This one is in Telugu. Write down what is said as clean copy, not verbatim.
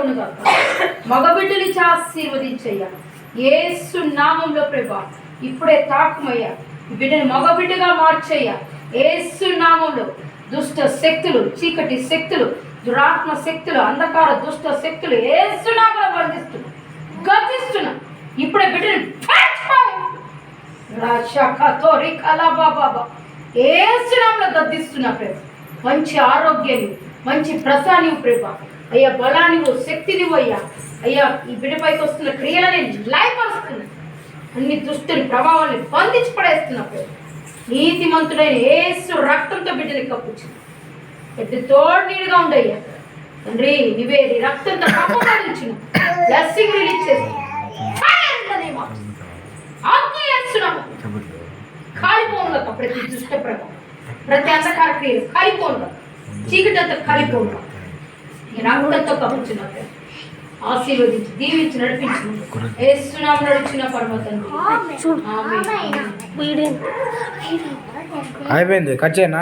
కలుగును గాక. మగబిడ్డలిచ్చి ఆశీర్వదించయ్యా యేసు నామంలో ప్రభా. ఇప్పుడే తాకుమయ్యా బిడ్డని మగబిడ్డగా మార్చయ్యా యేసు నామంలో. దుష్ట శక్తులు, చీకటి శక్తులు, దురాత్మ శక్తులు, అంధకార దుష్ట శక్తులు యేసు నామంలో బంధిస్తున్నా, గతిస్తున్నా. ఇప్పుడే బిడ్డని యేసు నామంలో గద్దిస్తున్నా ప్రభా. మంచి ఆరోగ్యాన్ని, మంచి ప్రసాన్ని ప్రభా. అయ్యా బలానివు, శక్తినివు అయ్యా. అయ్యా ఈ బిడ్డపైకి వస్తున్న క్రియలని లయపరుస్తున్నా, అన్ని దుష్టుని ప్రభావాన్ని బంధించి పడేస్తున్నా ప్రభా. నీతిమంతుడైన యేసు రక్తంతో బిడ్డని కప్పుచ్చు. బిడ్డ తోడు నీడుగా ఉండయ్యా తండ్రి. నువ్వే నీ రక్తంతో కప్పబడించిన బ్లెస్సింగ్ రిలీజ్ చేసి కాలిపోనుగా ప్రతి దుష్ట ప్రభావం, ప్రతి అంధకార క్రియలు కాలిపోనుగా, చీకటి అంతా కాలిపోనుగా నీ రక్తంతో కప్పుచున్నా. ఆశీర్వదించి దీవించి నడిపించు యేసునామములో నడిచిన పరమ తండ్రి. అయిపోయింది, కట్ చేయనా?